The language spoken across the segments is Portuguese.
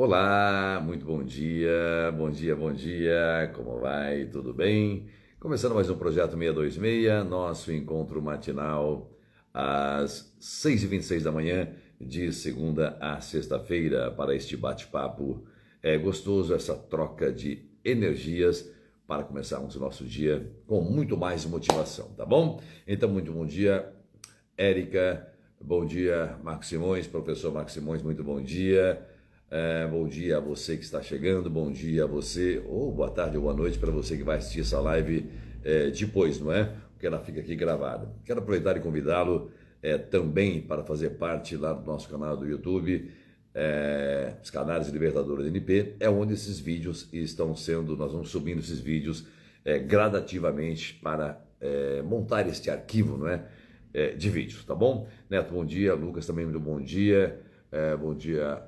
Olá, muito bom dia, bom dia, bom dia, como vai? Tudo bem? Começando mais um Projeto 626, nosso encontro matinal às 6h26 da manhã, de segunda a sexta-feira, para este bate-papo. É gostoso essa troca de energias para começarmos o nosso dia com muito mais motivação, tá bom? Então, muito bom dia, Érica, bom dia, Marcos Simões, professor Marcos Simões, muito bom dia. Bom dia a você que está chegando, bom dia a você, ou boa tarde ou boa noite para você que vai assistir essa live depois, não é? Porque ela fica aqui gravada. Quero aproveitar e convidá-lo também para fazer parte lá do nosso canal do YouTube, os canais Libertadores NP, é onde esses vídeos estão sendo, nós vamos subindo esses vídeos gradativamente para montar este arquivo, não é? De vídeos, tá bom? Neto, bom dia, Lucas também muito bom dia. Bom dia,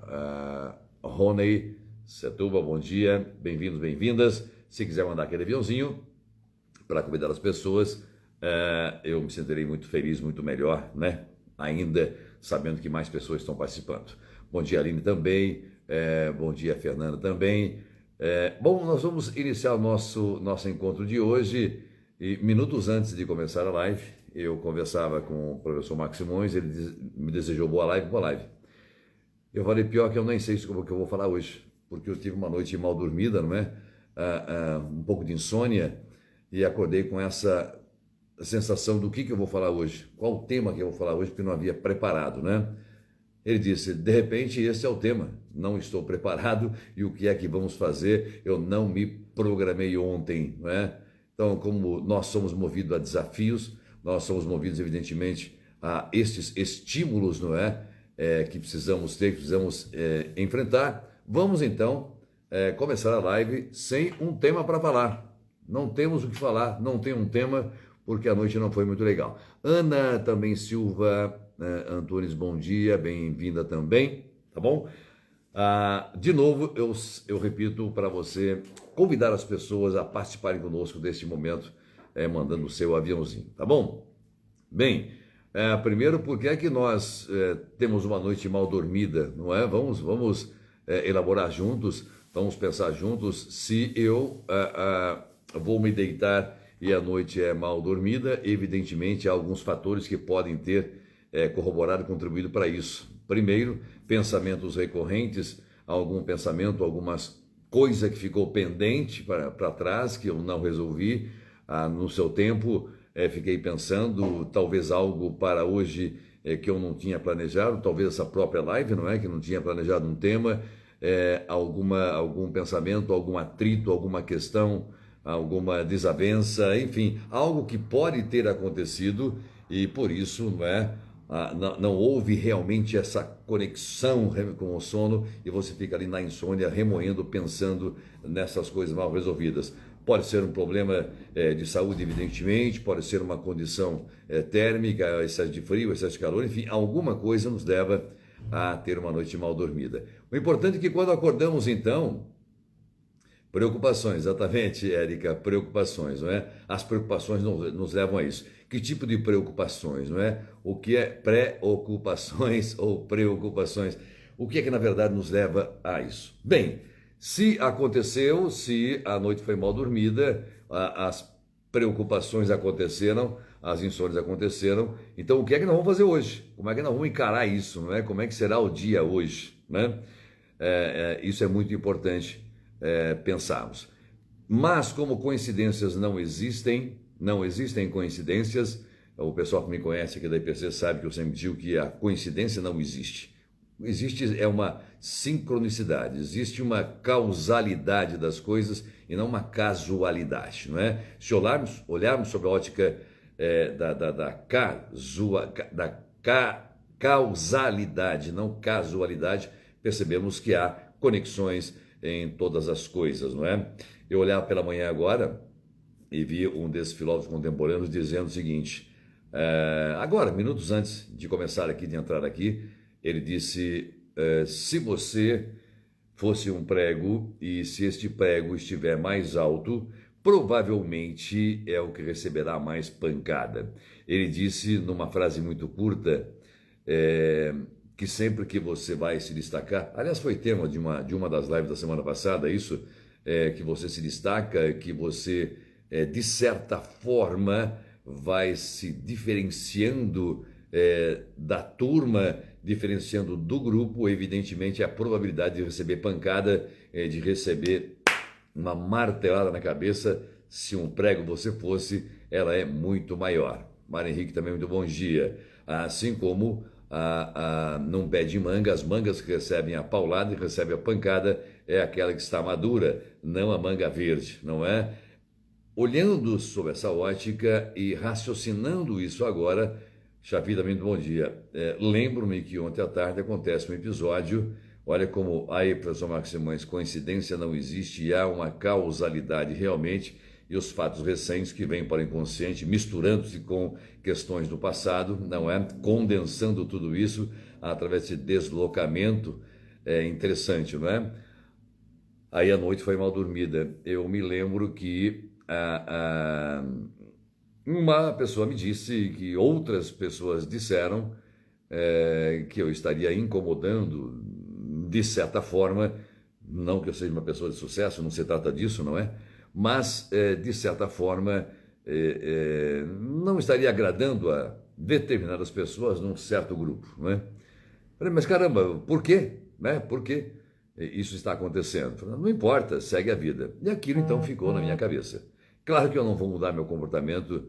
Rony, Setuba, bom dia, bem-vindos, bem-vindas. Se quiser mandar aquele aviãozinho para convidar as pessoas, eu me sentirei muito feliz, muito melhor, né? Ainda sabendo que mais pessoas estão participando. Bom dia, Aline, também. Bom dia, Fernanda, também. Bom, nós vamos iniciar o nosso encontro de hoje e minutos antes de começar a live, eu conversava com o professor Marcos Simões, ele me desejou boa live. Eu falei, pior que eu nem sei sobre o que eu vou falar hoje, porque eu tive uma noite mal dormida, não é? Um pouco de insônia, e acordei com essa sensação do que eu vou falar hoje, qual o tema que eu vou falar hoje, porque não havia preparado, né? Ele disse, de repente esse é o tema, não estou preparado, e o que é que vamos fazer? Eu não me programei ontem, não é? Então, como nós somos movidos a desafios, nós somos movidos, evidentemente, a estes estímulos, não é? Que precisamos ter, que precisamos enfrentar. Vamos então começar a live sem um tema para falar. Não temos o que falar, não tem um tema, porque a noite não foi muito legal. Ana também Silva Antunes, bom dia, bem-vinda também, tá bom? De novo, eu repito para você convidar as pessoas a participarem conosco deste momento, mandando o seu aviãozinho, tá bom? Bem, primeiro, por que é que nós temos uma noite mal dormida, não é? Vamos elaborar juntos, vamos pensar juntos. Se eu vou me deitar e a noite é mal dormida, evidentemente há alguns fatores que podem ter corroborado e contribuído para isso. Primeiro, pensamentos recorrentes, algum pensamento, algumas coisa que ficou pendente para trás, que eu não resolvi no seu tempo. Fiquei pensando, talvez algo para hoje que eu não tinha planejado, talvez essa própria live, não é? Que não tinha planejado um tema, algum pensamento, algum atrito, alguma questão, alguma desavença, enfim, algo que pode ter acontecido e por isso, não é? Não houve realmente essa conexão com o sono e você fica ali na insônia, remoendo, pensando nessas coisas mal resolvidas. Pode ser um problema de saúde, evidentemente, pode ser uma condição térmica, excesso de frio, excesso de calor, enfim, alguma coisa nos leva a ter uma noite mal dormida. O importante é que quando acordamos, então, preocupações, exatamente, Érica, preocupações, não é? As preocupações nos levam a isso. Que tipo de preocupações, não é? O que é preocupações ou preocupações? O que é que, na verdade, nos leva a isso? Bem, se aconteceu, se a noite foi mal dormida, as preocupações aconteceram, as insônias aconteceram, então o que é que nós vamos fazer hoje? Como é que nós vamos encarar isso, não é? Como é que será o dia hoje, né? Isso é muito importante pensarmos. Mas como coincidências não existem coincidências, o pessoal que me conhece aqui da IPC sabe que eu sempre digo que a coincidência não existe. Existe uma sincronicidade, existe uma causalidade das coisas e não uma casualidade, não é? Se olharmos sobre a ótica da causalidade, não casualidade, percebemos que há conexões em todas as coisas, não é? Eu olhava pela manhã agora e vi um desses filósofos contemporâneos dizendo o seguinte, agora, minutos antes de começar aqui, de entrar aqui, ele disse, se você fosse um prego e se este prego estiver mais alto, provavelmente é o que receberá mais pancada. Ele disse numa frase muito curta, que sempre que você vai se destacar, aliás, foi tema de uma das lives da semana passada, isso, que você se destaca, que você, de certa forma, vai se diferenciando da turma, diferenciando do grupo, evidentemente a probabilidade de receber pancada, de receber uma martelada na cabeça, se um prego você fosse, ela é muito maior. Mário Henrique também, muito bom dia. Assim como num pé de manga, as mangas que recebem a paulada e recebem a pancada é aquela que está madura, não a manga verde, não é? Olhando sob essa ótica e raciocinando isso agora, Xavi também, muito bom dia. Lembro-me que ontem à tarde acontece um episódio, olha como aí, professor Marcos Simões, coincidência não existe e há uma causalidade realmente, e os fatos recentes que vêm para o inconsciente, misturando-se com questões do passado, não é? Condensando tudo isso através de deslocamento, interessante, não é? Aí a noite foi mal dormida. Eu me lembro que uma pessoa me disse que outras pessoas disseram que eu estaria incomodando, de certa forma, não que eu seja uma pessoa de sucesso, não se trata disso, não é? Mas, de certa forma, não estaria agradando a determinadas pessoas num certo grupo, não é? Falei, mas caramba, por quê? Né? Por que isso está acontecendo? Falei, não importa, segue a vida. E aquilo então ficou na minha cabeça. Claro que eu não vou mudar meu comportamento,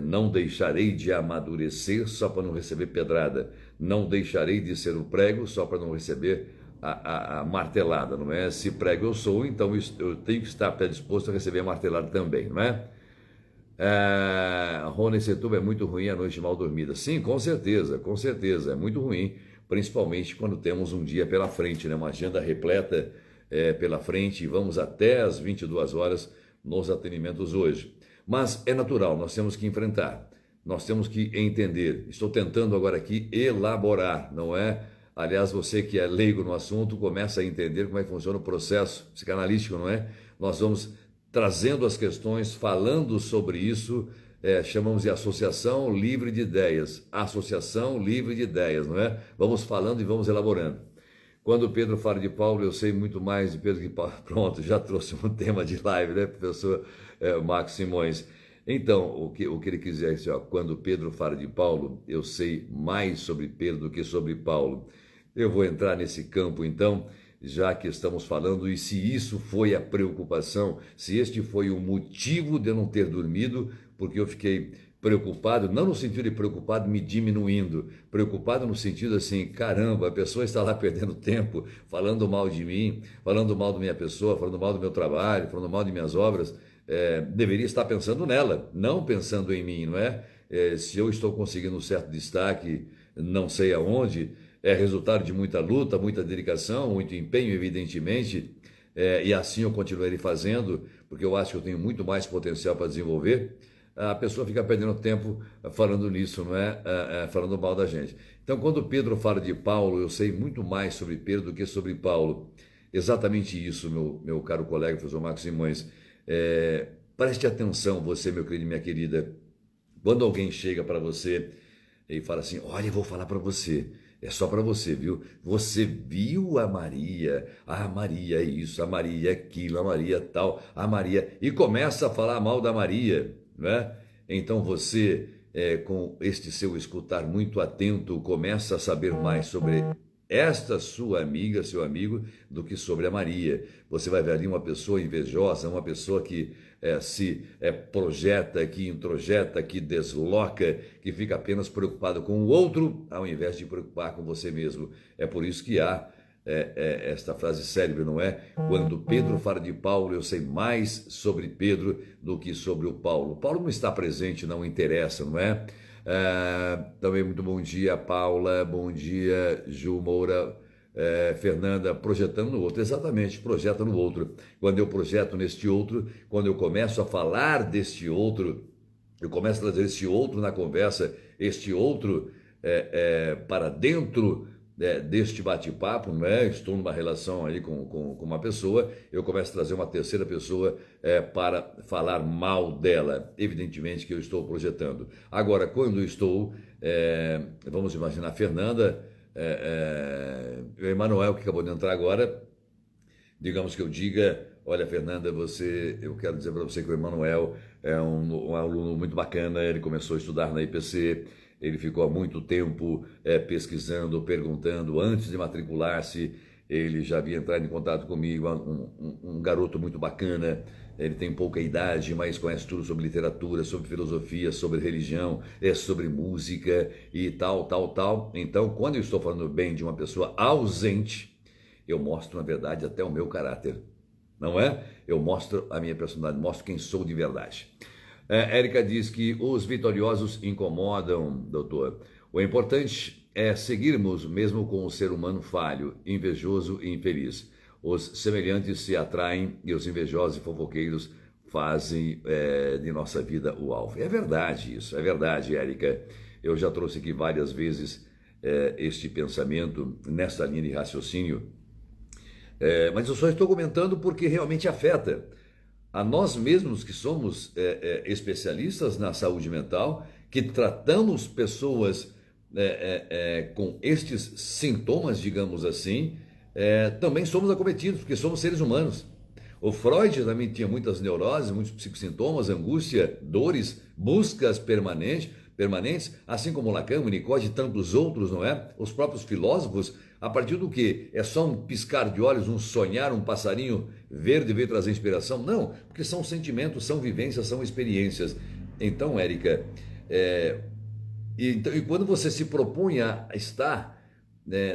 não deixarei de amadurecer só para não receber pedrada, não deixarei de ser o prego só para não receber a martelada, não é? Se prego eu sou, então eu tenho que estar predisposto a receber a martelada também, não é? Rony Setúbal, é muito ruim a noite mal dormida. Sim, com certeza, é muito ruim, principalmente quando temos um dia pela frente, né? Uma agenda repleta pela frente e vamos até às 22 horas nos atendimentos hoje. Mas é natural, nós temos que enfrentar, nós temos que entender. Estou tentando agora aqui elaborar, não é? Aliás, você que é leigo no assunto, começa a entender como é que funciona o processo psicanalítico, não é? Nós vamos trazendo as questões, falando sobre isso, chamamos de associação livre de ideias. Associação livre de ideias, não é? Vamos falando e vamos elaborando. Quando Pedro fala de Paulo, eu sei muito mais de Pedro que Paulo. Pronto, já trouxe um tema de live, né, professor Marcos Simões? Então, o que ele quis dizer é assim, ó, quando Pedro fala de Paulo, eu sei mais sobre Pedro do que sobre Paulo. Eu vou entrar nesse campo, então, já que estamos falando, e se isso foi a preocupação, se este foi o motivo de eu não ter dormido, porque eu fiquei preocupado, não no sentido de preocupado me diminuindo, preocupado no sentido assim, caramba, a pessoa está lá perdendo tempo, falando mal de mim, falando mal da minha pessoa, falando mal do meu trabalho, falando mal de minhas obras, deveria estar pensando nela, não pensando em mim, não é? Se eu estou conseguindo um certo destaque, não sei aonde, é resultado de muita luta, muita dedicação, muito empenho, evidentemente, e assim eu continuarei fazendo, porque eu acho que eu tenho muito mais potencial para desenvolver. A pessoa fica perdendo tempo falando nisso, não é? Falando mal da gente. Então, quando Pedro fala de Paulo, eu sei muito mais sobre Pedro do que sobre Paulo. Exatamente isso, meu caro colega, professor Marcos Simões. Preste atenção, você, meu querido e minha querida, quando alguém chega para você e fala assim, olha, eu vou falar para você, é só para você, viu? Você viu a Maria é isso, a Maria é aquilo, a Maria é tal, a Maria... E começa a falar mal da Maria, né? Então você, com este seu escutar muito atento, começa a saber mais sobre esta sua amiga, seu amigo, do que sobre a Maria. Você vai ver ali uma pessoa invejosa, uma pessoa que se projeta, que introjeta, que desloca, que fica apenas preocupado com o outro, ao invés de preocupar com você mesmo. É por isso que há esta frase célebre, não é? Quando Pedro fala de Paulo, eu sei mais sobre Pedro do que sobre o Paulo. Paulo não está presente, não interessa, não é? Também muito bom dia, Paula, bom dia, Ju Moura, Fernanda, projetando no outro, exatamente, projeta no outro. Quando eu projeto neste outro, quando eu começo a falar deste outro, eu começo a trazer este outro na conversa, este outro para dentro deste bate-papo, não é? Estou numa relação aí com uma pessoa, eu começo a trazer uma terceira pessoa para falar mal dela. Evidentemente que eu estou projetando. Agora, quando eu estou, vamos imaginar a Fernanda, o Emanuel, que acabou de entrar agora, digamos que eu diga, olha, Fernanda, eu quero dizer para você que o Emanuel é um aluno muito bacana, ele começou a estudar na IPC, ele ficou há muito tempo pesquisando, perguntando, antes de matricular-se, ele já havia entrado em contato comigo, um garoto muito bacana, ele tem pouca idade, mas conhece tudo sobre literatura, sobre filosofia, sobre religião, sobre música e tal, tal, tal. Então, quando eu estou falando bem de uma pessoa ausente, eu mostro, na verdade, até o meu caráter, não é? Eu mostro a minha personalidade, mostro quem sou de verdade. Érica diz que os vitoriosos incomodam, doutor. O importante é seguirmos mesmo com o ser humano falho, invejoso e infeliz. Os semelhantes se atraem e os invejosos e fofoqueiros fazem de nossa vida o alvo. É verdade isso, é verdade, Érica. Eu já trouxe aqui várias vezes este pensamento nessa linha de raciocínio, mas eu só estou comentando porque realmente afeta a nós mesmos que somos especialistas na saúde mental, que tratamos pessoas com estes sintomas, digamos assim, também somos acometidos, porque somos seres humanos. O Freud também tinha muitas neuroses, muitos psicossintomas, angústia, dores, buscas permanentes, assim como Lacan, Winnicott e tantos outros, não é? Os próprios filósofos, a partir do que? É só um piscar de olhos, um sonhar, um passarinho verde veio trazer inspiração? Não, porque são sentimentos, são vivências, são experiências. Então, Érica, e quando você se propõe a estar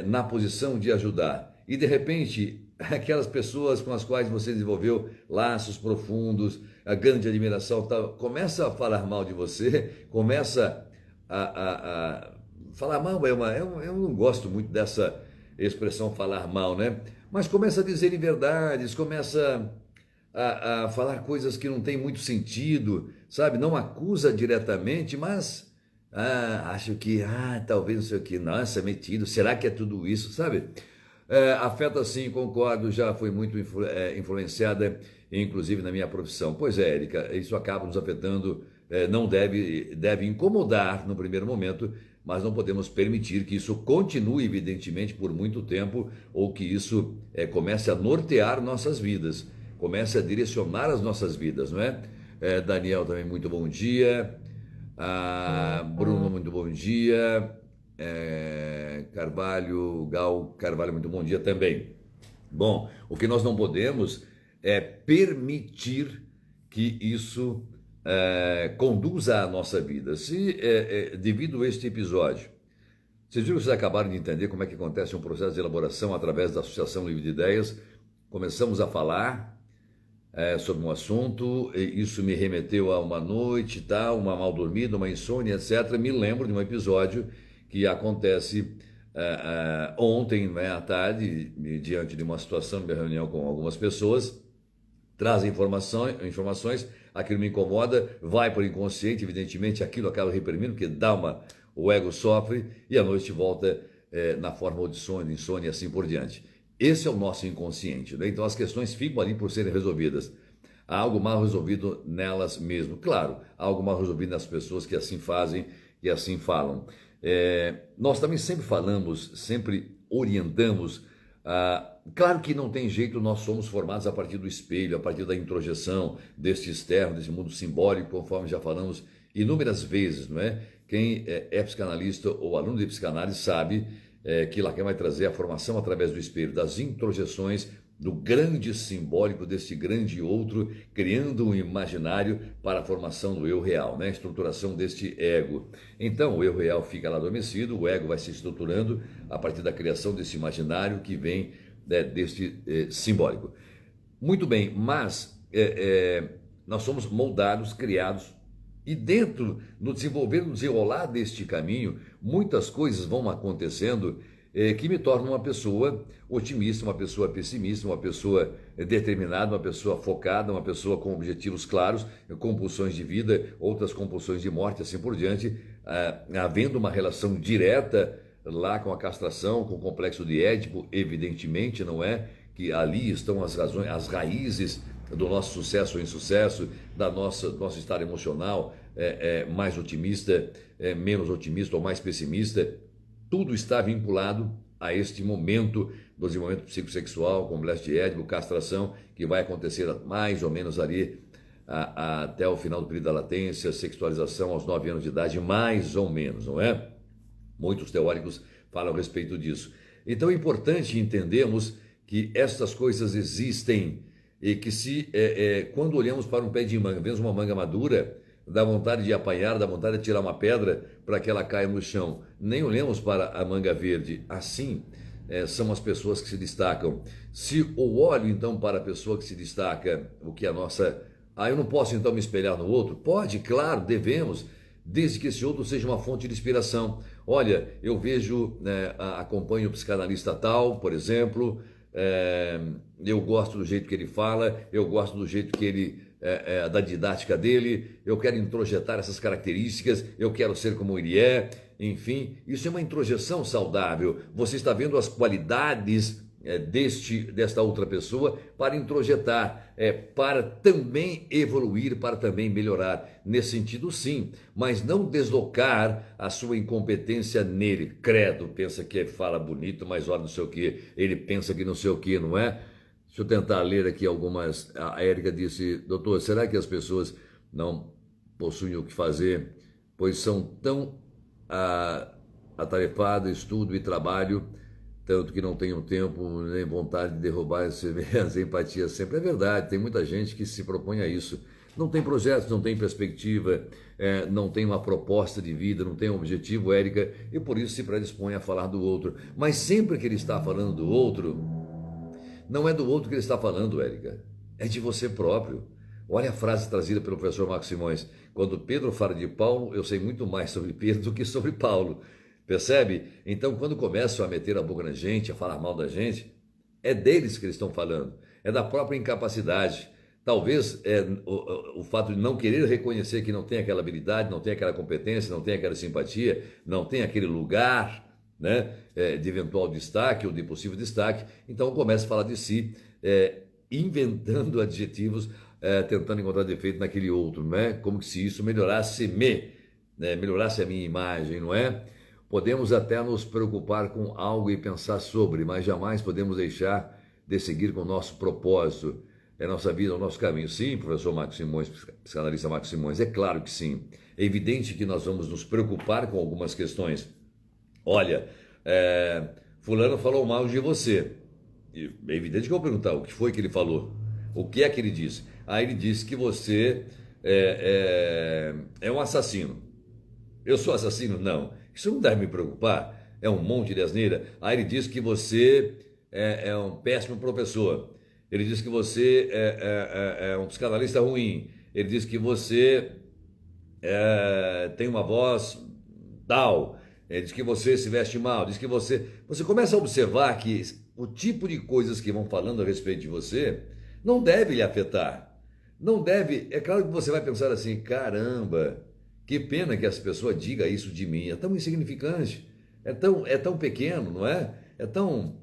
na posição de ajudar, e de repente aquelas pessoas com as quais você desenvolveu laços profundos, a grande admiração, começa a falar mal de você, começa a falar mal, eu não gosto muito dessa expressão falar mal, né? Mas começa a dizer inverdades, começa a falar coisas que não têm muito sentido, sabe? Não acusa diretamente, mas acho que, talvez não sei o que, nossa, metido, será que é tudo isso, sabe? Afeta sim, concordo, já foi muito influenciada, inclusive na minha profissão. Pois é, Érica, isso acaba nos afetando, não deve incomodar no primeiro momento, mas não podemos permitir que isso continue, evidentemente, por muito tempo, ou que isso comece a nortear nossas vidas, comece a direcionar as nossas vidas, não é? Daniel também, muito bom dia. Bruno, muito bom dia. Gal Carvalho, muito bom dia também. Bom, o que nós não podemos é permitir que isso conduza a nossa vida. Se devido a este episódio, vocês viram que vocês acabaram de entender como é que acontece um processo de elaboração através da Associação Livre de Ideias, começamos a falar sobre um assunto, e isso me remeteu a uma noite, tal, uma mal dormida, uma insônia, etc. Me lembro de um episódio que acontece ontem, né, à tarde, diante de uma situação, de uma reunião com algumas pessoas, trazem informações, aquilo me incomoda, vai para o inconsciente, evidentemente, aquilo acaba reprimindo, porque o ego sofre, e a noite volta na forma de sono, insônia e assim por diante. Esse é o nosso inconsciente, né? Então as questões ficam ali por serem resolvidas. Há algo mal resolvido nelas mesmo. Claro, há algo mal resolvido nas pessoas que assim fazem e assim falam. Nós também sempre falamos, sempre orientamos. Claro que não tem jeito, nós somos formados a partir do espelho, a partir da introjeção, deste externo, desse mundo simbólico, conforme já falamos inúmeras vezes, não é? Quem é psicanalista ou aluno de psicanálise sabe que Lacan vai trazer a formação através do espelho, das introjeções, do grande simbólico, desse grande outro, criando um imaginário para a formação do eu real, né? A estruturação deste ego. Então, o eu real fica lá adormecido, o ego vai se estruturando a partir da criação desse imaginário que vem deste simbólico. Muito bem, mas nós somos moldados, criados, e dentro, no desenvolver, no desenrolar deste caminho, muitas coisas vão acontecendo que me tornam uma pessoa otimista, uma pessoa pessimista, uma pessoa determinada, uma pessoa focada, uma pessoa com objetivos claros, compulsões de vida, outras compulsões de morte, assim por diante, havendo uma relação direta lá com a castração, com o complexo de Édipo, evidentemente, não é? Que ali estão as razões, as raízes do nosso sucesso ou insucesso, do nosso estado emocional, mais otimista, menos otimista ou mais pessimista. Tudo está vinculado a este momento do desenvolvimento psicossexual, complexo de Édipo, castração, que vai acontecer mais ou menos ali até o final do período da latência, sexualização aos 9 anos de idade, mais ou menos, não é? Muitos teóricos falam a respeito disso. Então é importante entendermos que estas coisas existem e que quando olhamos para um pé de manga, vemos uma manga madura, dá vontade de apanhar, dá vontade de tirar uma pedra para que ela caia no chão. Nem olhamos para a manga verde. Assim são as pessoas que se destacam. Se eu olho então para a pessoa que se destaca, o que é a nossa... eu não posso então me espelhar no outro? Pode, claro, devemos, desde que esse outro seja uma fonte de inspiração. Olha, eu vejo, acompanho o psicanalista tal, por exemplo, eu gosto do jeito que ele fala, eu gosto do jeito que ele, da didática dele, eu quero introjetar essas características, eu quero ser como ele é, enfim, isso é uma introjeção saudável. Você está vendo as qualidades desta outra pessoa para introjetar, para também evoluir, para também melhorar. Nesse sentido, sim, mas não deslocar a sua incompetência nele. Credo, pensa que fala bonito, mas olha não sei o que, ele pensa que não sei o que, não é? Deixa eu tentar ler aqui algumas. A Érica disse, doutor, será que as pessoas não possuem o que fazer, pois são tão atarefadas, estudo e trabalho, tanto que não tenham tempo nem vontade de derrubar as empatias sempre. É verdade, tem muita gente que se propõe a isso. Não tem projetos, não tem perspectiva, não tem uma proposta de vida, não tem um objetivo, Érica, e por isso se predispõe a falar do outro. Mas sempre que ele está falando do outro, não é do outro que ele está falando, Érica, é de você próprio. Olha a frase trazida pelo professor Marcos Simões. Quando Pedro fala de Paulo, eu sei muito mais sobre Pedro do que sobre Paulo. Percebe? Então, quando começam a meter a boca na gente, a falar mal da gente, é deles que eles estão falando, é da própria incapacidade. Talvez o fato de não querer reconhecer que não tem aquela habilidade, não tem aquela competência, não tem aquela simpatia, não tem aquele lugar, né, de eventual destaque ou de possível destaque, então começa a falar de si, inventando adjetivos, tentando encontrar defeito naquele outro, não é? Como se isso melhorasse melhorasse a minha imagem, não é? Podemos até nos preocupar com algo e pensar sobre, mas jamais podemos deixar de seguir com o nosso propósito, a nossa vida, o nosso caminho. Sim, professor Marcos Simões, psicanalista Marcos Simões, é claro que sim. É evidente que nós vamos nos preocupar com algumas questões. Olha, fulano falou mal de você. É evidente que eu vou perguntar o que foi que ele falou, o que é que ele disse. Ele disse que você é um assassino. Eu sou assassino? Não. Isso não deve me preocupar. É um monte de asneira. Ele disse que você é um péssimo professor. Ele disse que você é um psicanalista ruim. Ele disse que você tem uma voz tal. Ele diz que você se veste mal. Diz que você começa a observar que o tipo de coisas que vão falando a respeito de você não deve lhe afetar. Não deve. É claro que você vai pensar assim, caramba, que pena que essa pessoa diga isso de mim. É tão insignificante, é tão pequeno, não é? É tão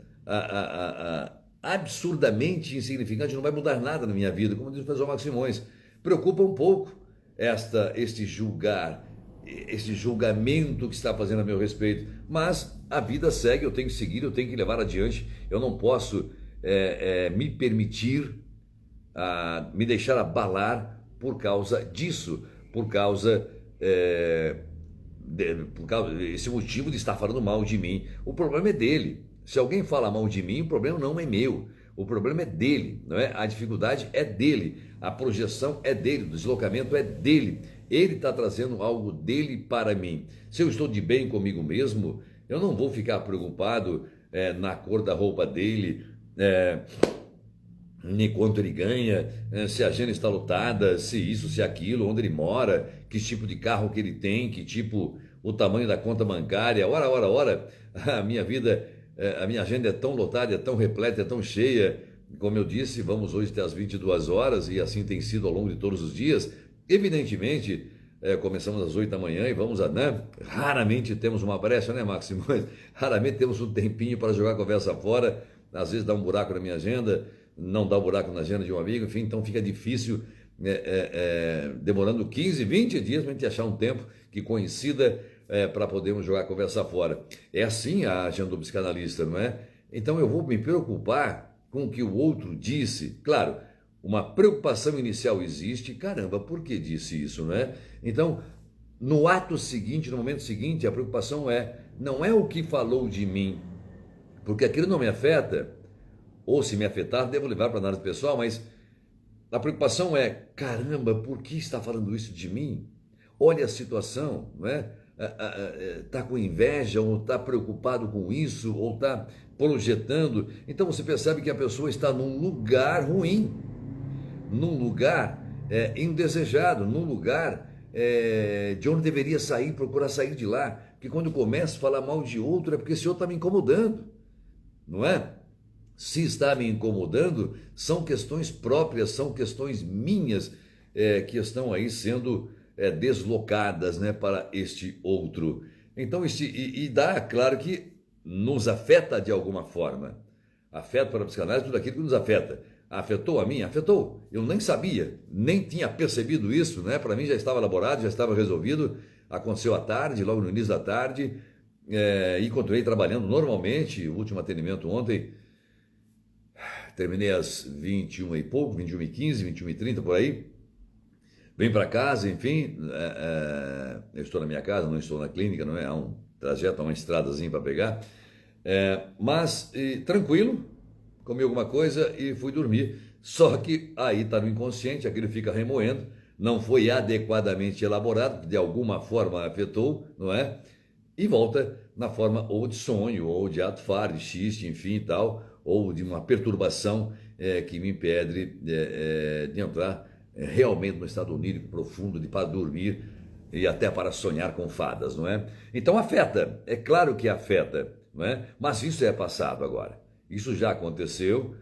absurdamente insignificante, não vai mudar nada na minha vida, como diz o professor Marcos Simões. Preocupa um pouco este julgamento que está fazendo a meu respeito, mas a vida segue, eu tenho que seguir, eu tenho que levar adiante, eu não posso me permitir me deixar abalar por causa disso, por causa desse motivo de estar falando mal de mim. O problema é dele. Se alguém fala mal de mim, o problema não é meu, o problema é dele, não é? A dificuldade é dele, a projeção é dele, o deslocamento é dele. Ele está trazendo algo dele para mim. Se eu estou de bem comigo mesmo, eu não vou ficar preocupado na cor da roupa dele, nem quanto ele ganha, se a agenda está lotada, se isso, se aquilo, onde ele mora, que tipo de carro que ele tem, que tipo, o tamanho da conta bancária. Ora, a minha vida, a minha agenda é tão lotada, é tão repleta, é tão cheia. Como eu disse, vamos hoje até às 22 horas e assim tem sido ao longo de todos os dias. Evidentemente, começamos às 8 da manhã e vamos a, né? Raramente temos uma brecha, né, Máximo? Raramente temos um tempinho para jogar a conversa fora, às vezes dá um buraco na minha agenda, não dá um buraco na agenda de um amigo, enfim, então fica difícil, demorando 15, 20 dias para a gente achar um tempo que coincida para podermos jogar a conversa fora. É assim a agenda do psicanalista, não é? Então eu vou me preocupar com o que o outro disse. Claro, uma preocupação inicial existe. Caramba, por que disse isso, não é? Então, no ato seguinte, no momento seguinte, a preocupação não é o que falou de mim, porque aquilo não me afeta, ou se me afetar, devo levar para a análise pessoal, mas a preocupação é, caramba, por que está falando isso de mim? Olha a situação, não é? Está com inveja, ou está preocupado com isso, ou está projetando. Então você percebe que a pessoa está num lugar ruim, num lugar indesejado, num lugar de onde deveria sair, procurar sair de lá. Porque quando começa a falar mal de outro, é porque esse outro está me incomodando, não é? Se está me incomodando, são questões próprias, são questões minhas que estão aí sendo deslocadas, né, para este outro. Então, dá, claro que nos afeta de alguma forma. Afeta para a psicanálise tudo aquilo que nos afeta. Afetou a mim? Afetou. Eu nem sabia, nem tinha percebido isso, né? Para mim já estava elaborado, já estava resolvido. Aconteceu à tarde, logo no início da tarde, e continuei trabalhando normalmente. O último atendimento ontem, terminei às 21 e pouco, 21h15, 21h30, por aí. Vim para casa, enfim, eu estou na minha casa, não estou na clínica, não é? Há um trajeto, há uma estradazinha para pegar, mas tranquilo, comi alguma coisa e fui dormir. Só que aí está no inconsciente, aquilo fica remoendo, não foi adequadamente elaborado, de alguma forma afetou, não é? E volta na forma ou de sonho, ou de ato falho, de xiste, enfim e tal, ou de uma perturbação que me impede de entrar realmente no estado onírico profundo, para dormir e até para sonhar com fadas, não é? Então afeta, é claro que afeta, não é? Mas isso é passado agora. Isso já aconteceu,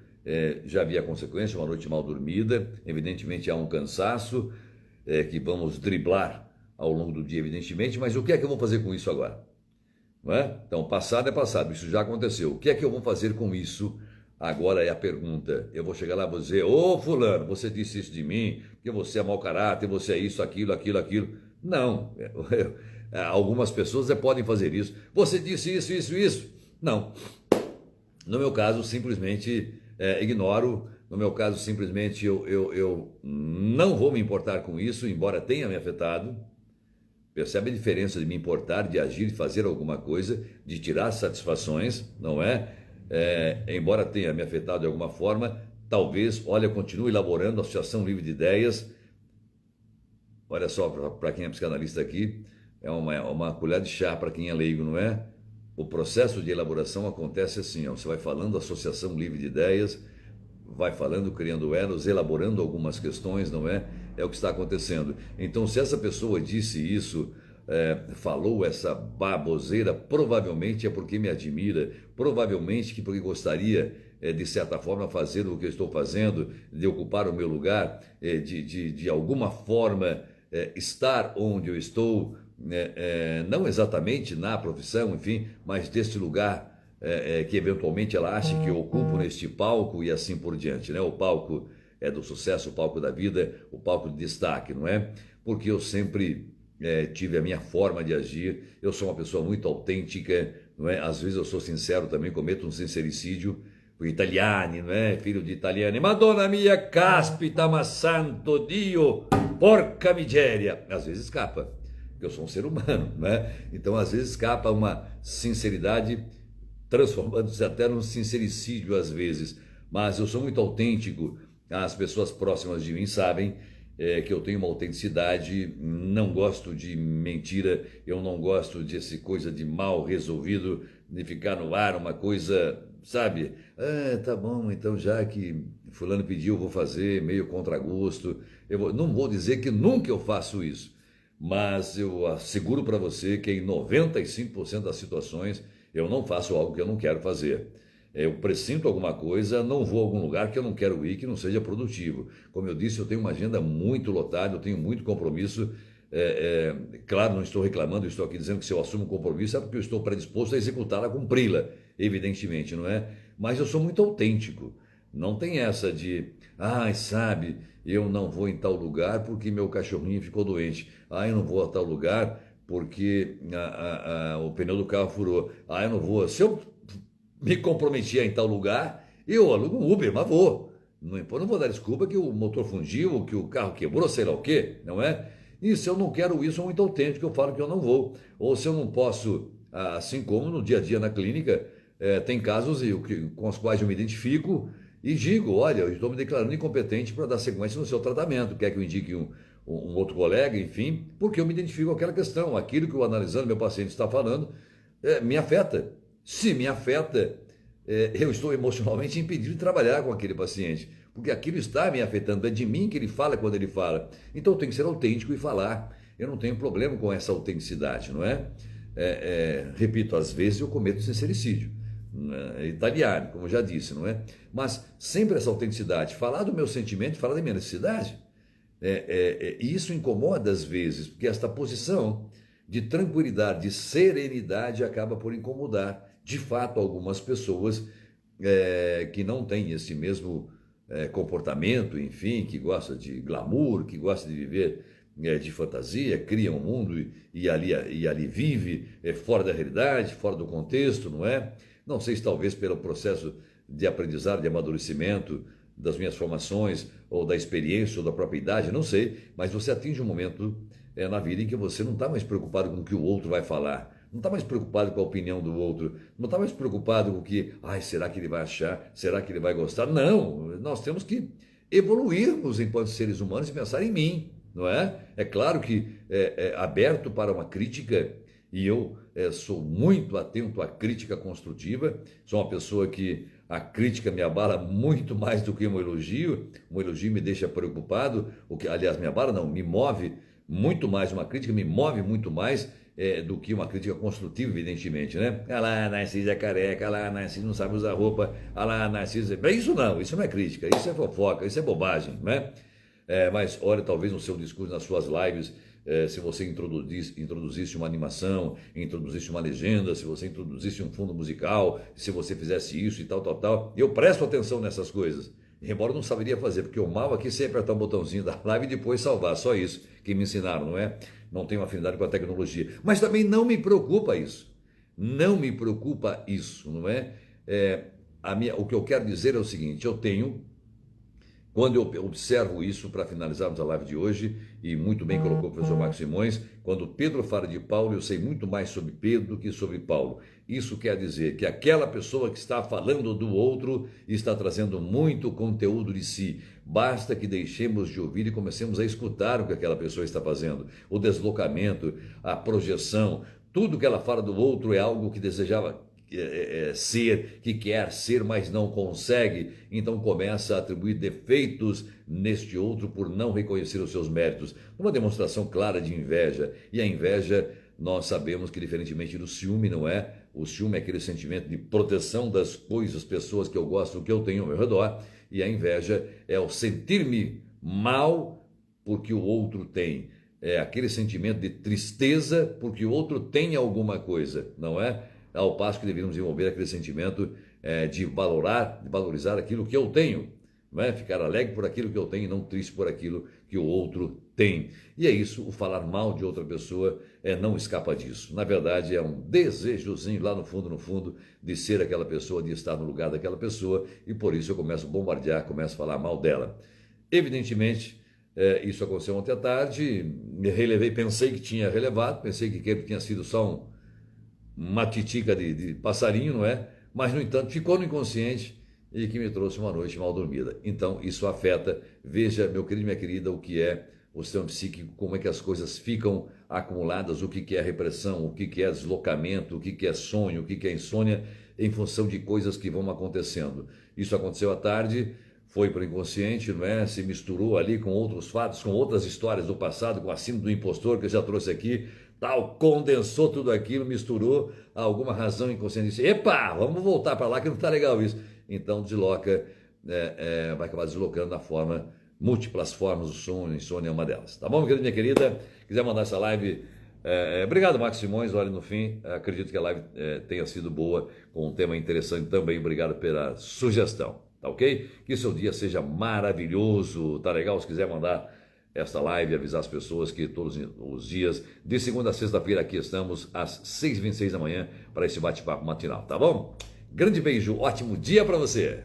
já havia consequência, uma noite mal dormida, evidentemente há um cansaço que vamos driblar ao longo do dia, evidentemente, mas o que é que eu vou fazer com isso agora? Não é? Então, passado é passado, isso já aconteceu. O que é que eu vou fazer com isso? Agora é a pergunta. Eu vou chegar lá e vou dizer, ô fulano, você disse isso de mim, que você é mau caráter, você é isso, aquilo, aquilo, aquilo. Não, algumas pessoas podem fazer isso. Você disse isso, isso, isso. Não. No meu caso, simplesmente ignoro. No meu caso, simplesmente eu não vou me importar com isso, embora tenha me afetado. Percebe a diferença de me importar, de agir, de fazer alguma coisa, de tirar satisfações, não é? Embora tenha me afetado de alguma forma, talvez, olha, eu continue elaborando a Associação Livre de Ideias. Olha só, para quem é psicanalista aqui, é uma colher de chá para quem é leigo, não é? O processo de elaboração acontece assim, ó, você vai falando Associação Livre de Ideias, vai falando, criando elos, elaborando algumas questões, não é? É o que está acontecendo. Então, se essa pessoa disse isso, falou essa baboseira, provavelmente é porque me admira, provavelmente porque gostaria, de certa forma, fazer o que eu estou fazendo, de ocupar o meu lugar, de alguma forma estar onde eu estou, não exatamente na profissão, enfim, mas deste lugar que eventualmente ela acha que eu ocupo neste palco e assim por diante, né? O palco do sucesso, o palco da vida, o palco de destaque, não é? Porque eu sempre tive a minha forma de agir, eu sou uma pessoa muito autêntica, não é? Às vezes eu sou sincero também, cometo um sincericídio, porque italiani, não é? Filho de italiani, Madonna mia, caspita, ma santo Dio, porca miséria, às vezes escapa, porque eu sou um ser humano, não é? Então às vezes escapa uma sinceridade, transformando-se até num sincericídio às vezes, mas eu sou muito autêntico, as pessoas próximas de mim sabem que eu tenho uma autenticidade, não gosto de mentira, eu não gosto dessa coisa de mal resolvido, de ficar no ar, uma coisa, sabe? Tá bom, então já que fulano pediu, eu vou fazer, meio contra gosto, não vou dizer que nunca eu faço isso, mas eu asseguro para você que em 95% das situações eu não faço algo que eu não quero fazer. Eu presinto alguma coisa, não vou a algum lugar que eu não quero ir, que não seja produtivo. Como eu disse, eu tenho uma agenda muito lotada, eu tenho muito compromisso, Claro, não estou reclamando, estou aqui dizendo que se eu assumo um compromisso é porque eu estou predisposto a executá-la, a cumpri-la, evidentemente, não é? Mas eu sou muito autêntico. Não tem essa de, sabe, eu não vou em tal lugar porque meu cachorrinho ficou doente. Eu não vou a tal lugar porque o pneu do carro furou. Eu não vou. Se eu me comprometi a ir em tal lugar, eu alugo um Uber, mas vou. Não vou dar desculpa que o motor fundiu, que o carro quebrou, sei lá o quê, não é? E se eu não quero isso, é muito autêntico, eu falo que eu não vou. Ou se eu não posso, assim como no dia a dia na clínica, tem casos com os quais eu me identifico e digo, olha, eu estou me declarando incompetente para dar sequência no seu tratamento, quer que eu indique um outro colega, enfim, porque eu me identifico com aquela questão, aquilo que o analisando meu paciente está falando, me afeta. Se me afeta, eu estou emocionalmente impedido de trabalhar com aquele paciente, porque aquilo está me afetando, é de mim que ele fala quando ele fala. Então eu tenho que ser autêntico e falar. Eu não tenho problema com essa autenticidade, não é? Repito, às vezes eu cometo sincericídio, né? Italiano, como eu já disse, não é? Mas sempre essa autenticidade, falar do meu sentimento, falar da minha necessidade. E isso incomoda às vezes, porque esta posição de tranquilidade, de serenidade acaba por incomodar, de fato, algumas pessoas que não têm esse mesmo comportamento, enfim, que gosta de glamour, que gosta de viver de fantasia, cria um mundo e ali vive fora da realidade, fora do contexto, não é? Não sei se talvez pelo processo de aprendizado, de amadurecimento das minhas formações, ou da experiência, ou da própria idade, não sei, mas você atinge um momento na vida em que você não está mais preocupado com o que o outro vai falar, não está mais preocupado com a opinião do outro, não está mais preocupado com o que, será que ele vai achar, será que ele vai gostar? Não, nós temos que evoluirmos enquanto seres humanos e pensar em mim, não é? É claro que aberto para uma crítica, e eu sou muito atento à crítica construtiva, sou uma pessoa que a crítica me abala muito mais do que um elogio me deixa preocupado, o que, aliás, me abala não, me move muito mais, uma crítica me move muito mais do que uma crítica construtiva, evidentemente, né? Lá, Narciso é careca, lá, Narciso não sabe usar roupa, lá, Narciso... Isso não é crítica, isso é fofoca, isso é bobagem, né? Mas olha, talvez no seu discurso, nas suas lives, se você introduzisse uma animação, introduzisse uma legenda, se você introduzisse um fundo musical, se você fizesse isso e tal, eu presto atenção nessas coisas, embora eu não saberia fazer, porque o mal aqui é você apertar o botãozinho da live e depois salvar, só isso que me ensinaram, não é? Não tenho afinidade com a tecnologia, mas também não me preocupa isso, não é? O que eu quero dizer é o seguinte, quando eu observo isso, para finalizarmos a live de hoje, e muito bem colocou o professor Marcos Simões, quando Pedro fala de Paulo, eu sei muito mais sobre Pedro do que sobre Paulo. Isso quer dizer que aquela pessoa que está falando do outro está trazendo muito conteúdo de si. Basta que deixemos de ouvir e comecemos a escutar o que aquela pessoa está fazendo. O deslocamento, a projeção, tudo que ela fala do outro é algo que desejava ser, que quer ser, mas não consegue, então começa a atribuir defeitos neste outro por não reconhecer os seus méritos. Uma demonstração clara de inveja, e a inveja, nós sabemos que diferentemente do ciúme, não é? O ciúme é aquele sentimento de proteção das coisas, pessoas que eu gosto, do que eu tenho ao meu redor, e a inveja é o sentir-me mal porque o outro tem. É aquele sentimento de tristeza porque o outro tem alguma coisa, não é? Ao passo que deveríamos desenvolver aquele sentimento de valorizar aquilo que eu tenho, não é? Ficar alegre por aquilo que eu tenho e não triste por aquilo que o outro tem. E é isso, o falar mal de outra pessoa não escapa disso. Na verdade, é um desejozinho lá no fundo, de ser aquela pessoa, de estar no lugar daquela pessoa, e por isso eu começo a bombardear, começo a falar mal dela. Evidentemente, isso aconteceu ontem à tarde, me relevei, pensei que tinha relevado, pensei que aquele tinha sido só uma titica de passarinho, não é? Mas, no entanto, ficou no inconsciente e que me trouxe uma noite mal dormida. Então, isso afeta, veja, meu querido e minha querida, o que é o sistema psíquico, como é que as coisas ficam acumuladas, o que é repressão, o que é deslocamento, o que é sonho, o que é insônia, em função de coisas que vão acontecendo. Isso aconteceu à tarde, foi para o inconsciente, não é? Se misturou ali com outros fatos, com outras histórias do passado, com a síndrome do impostor, que eu já trouxe aqui, tal, condensou tudo aquilo, misturou, alguma razão inconsciente disse, epa, vamos voltar para lá que não está legal isso. Então desloca, vai acabar deslocando na forma múltiplas formas do sono, insônia é uma delas. Tá bom, minha querida? Quiser mandar essa live... obrigado, Marcos Simões. Olha, no fim, acredito que a live tenha sido boa, com um tema interessante também. Obrigado pela sugestão, tá ok? Que seu dia seja maravilhoso, tá legal? Se quiser mandar esta live e avisar as pessoas que todos os dias, de segunda a sexta-feira, aqui estamos às 6h26 da manhã para esse bate-papo matinal, tá bom? Grande beijo, ótimo dia para você!